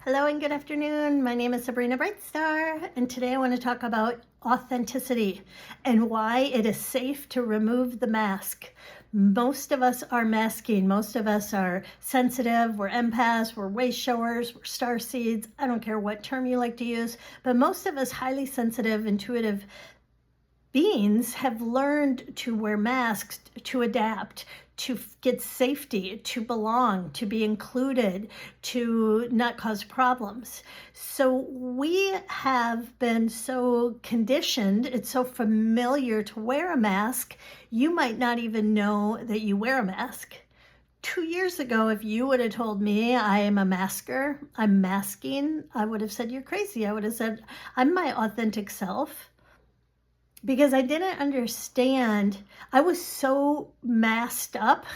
Hello and good afternoon. My name is Sabrina Brightstar, and today I want to talk about authenticity and why it is safe to remove the mask. Most of us are masking. Most of us are sensitive. We're empaths. We're waist showers. We're starseeds. I don't care what term you like to use, but most of us highly sensitive, intuitive beings have learned to wear masks, to adapt, to get safety, to belong, to be included, to not cause problems. So we have been so conditioned, it's so familiar to wear a mask, you might not even know that you wear a mask. 2 years ago, if you would have told me I am a masker, I'm masking, I would have said you're crazy. I would have said I'm my authentic self. Because I didn't understand. I was so masked up.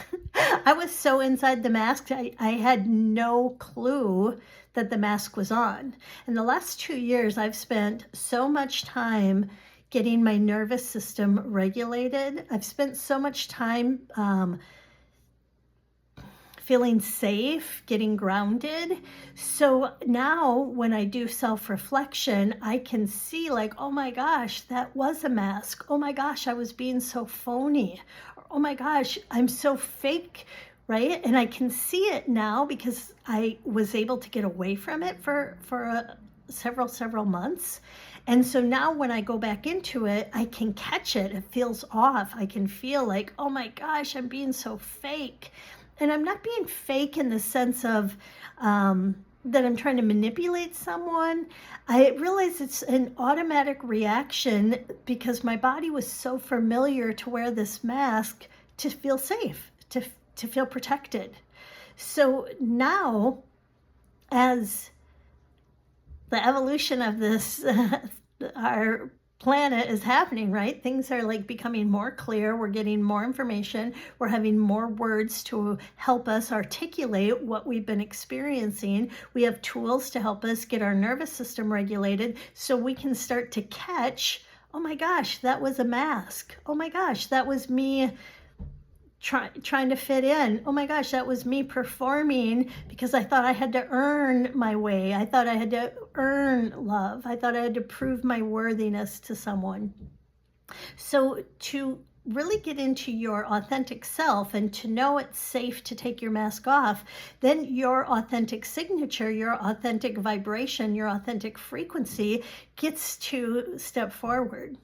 I was so inside the mask. I had no clue that the mask was on. In the last 2 years, I've spent so much time getting my nervous system regulated. I've spent so much time feeling safe, getting grounded. So now when I do self-reflection, I can see like, oh my gosh, that was a mask. Oh my gosh, I was being so phony. Oh my gosh, I'm so fake, right? And I can see it now because I was able to get away from it for several months. And so now when I go back into it, I can catch it. It feels off. I can feel like, oh my gosh, I'm being so fake. And I'm not being fake in the sense of that I'm trying to manipulate someone. I realize it's an automatic reaction because my body was so familiar to wear this mask to feel safe, to feel protected. So now, as the evolution of this, our planet is happening, right? Things are like becoming more clear. We're getting more information. We're having more words to help us articulate what we've been experiencing. We have tools to help us get our nervous system regulated so we can start to catch, oh my gosh, that was a mask. Oh my gosh, that was me trying to fit in. Oh my gosh, that was me performing because I thought I had to earn my way. I thought I had to earn love. I thought I had to prove my worthiness to someone. So to really get into your authentic self and to know it's safe to take your mask off, then your authentic signature, your authentic vibration, your authentic frequency gets to step forward.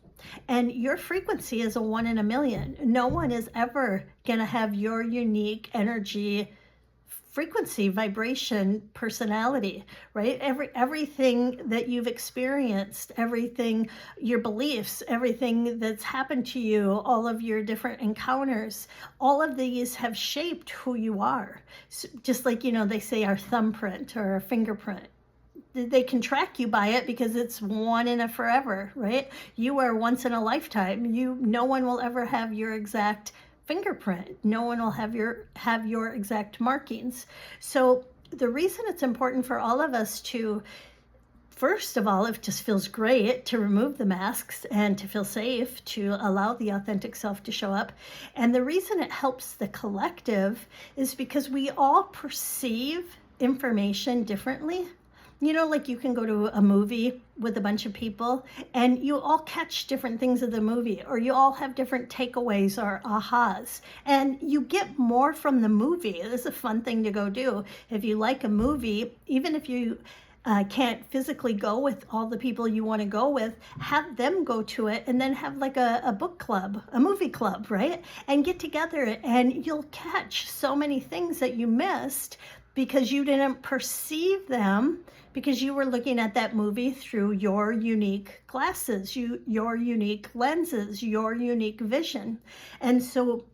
And your frequency is a 1 in a million. No one is ever going to have your unique energy, frequency, vibration, personality, right? Everything that you've experienced, everything, your beliefs, everything that's happened to you, all of your different encounters, all of these have shaped who you are. So just like, they say our thumbprint or our fingerprint. They can track you by it because it's one in a forever, right? You are once in a lifetime. No one will ever have your exact fingerprint. No one will have your exact markings. So the reason it's important for all of us to, first of all, it just feels great to remove the masks and to feel safe, to allow the authentic self to show up. And the reason it helps the collective is because we all perceive information differently. Like you can go to a movie with a bunch of people and you all catch different things of the movie, or you all have different takeaways or ahas, and you get more from the movie. This is a fun thing to go do. If you like a movie, even if you can't physically go with all the people you want to go with, have them go to it and then have like a book club, a movie club, right? And get together and you'll catch so many things that you missed because you didn't perceive them because you were looking at that movie through your unique glasses, your unique lenses, your unique vision. And so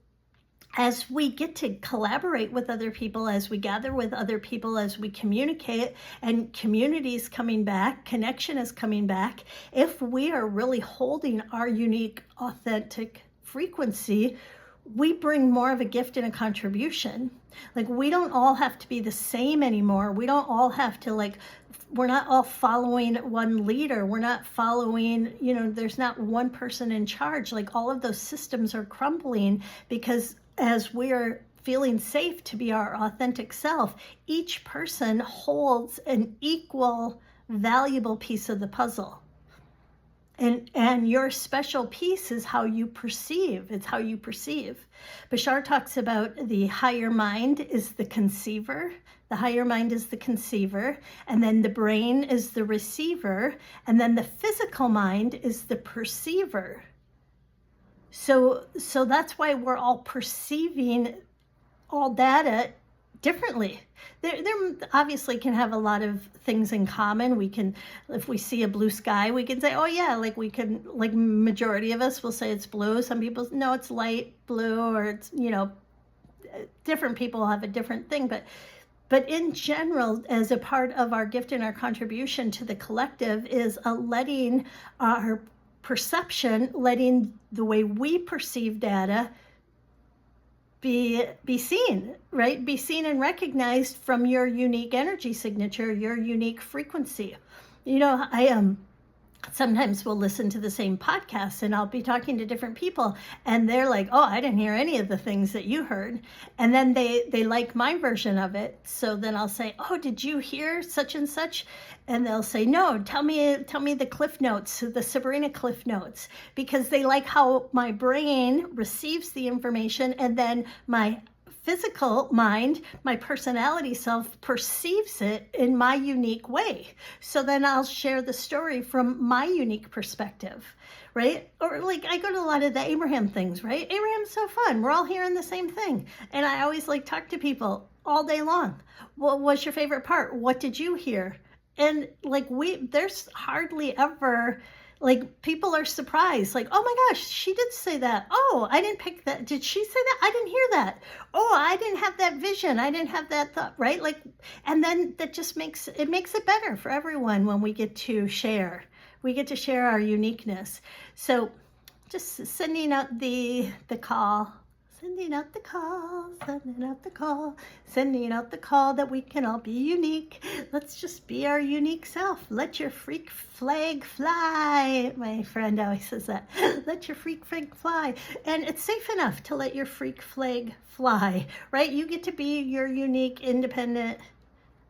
as we get to collaborate with other people, as we gather with other people, as we communicate, and community is coming back, connection is coming back, if we are really holding our unique, authentic frequency, we bring more of a gift and a contribution. Like, we don't all have to be the same anymore. We don't all have to we're not all following one leader. We're not following, there's not one person in charge. Like, all of those systems are crumbling because as we're feeling safe to be our authentic self, each person holds an equal, valuable piece of the puzzle. And your special piece is how you perceive. It's how you perceive. Bashar talks about the higher mind is the conceiver. The higher mind is the conceiver. And then the brain is the receiver. And then the physical mind is the perceiver. So that's why we're all perceiving all data differently. There obviously can have a lot of things in common. We can, if we see a blue sky, we can say, oh yeah, like we can, like majority of us will say it's blue. Some people, no, it's light blue, or it's, different people have a different thing. But in general, as a part of our gift and our contribution to the collective is a letting our perception, letting the way we perceive data be seen, right? Be seen and recognized from your unique energy signature, your unique frequency. I sometimes will listen to the same podcast, and I'll be talking to different people, and they're like, oh, I didn't hear any of the things that you heard. And then they like my version of it. So then I'll say, oh, did you hear such and such? And they'll say, no, tell me the cliff notes, the Sabrina cliff notes, because they like how my brain receives the information, and then my physical mind, my personality self, perceives it in my unique way. So then I'll share the story from my unique perspective, right? Or like I go to a lot of the Abraham things, right? Abraham's so fun. We're all hearing the same thing. And I always talk to people all day long. What was your favorite part? What did you hear? And there's hardly ever, people are surprised, oh my gosh, she did say that. Oh, I didn't pick that. Did she say that? I didn't hear that. Oh, I didn't have that vision. I didn't have that thought, right? And then that just makes it better for everyone when we get to share. We get to share our uniqueness. So just sending out the call. Sending out the call, sending out the call, sending out the call that we can all be unique. Let's just be our unique self. Let your freak flag fly. My friend always says that. Let your freak flag fly. And it's safe enough to let your freak flag fly, right? You get to be your unique, independent,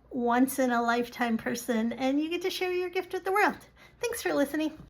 once in a lifetime person, and you get to share your gift with the world. Thanks for listening.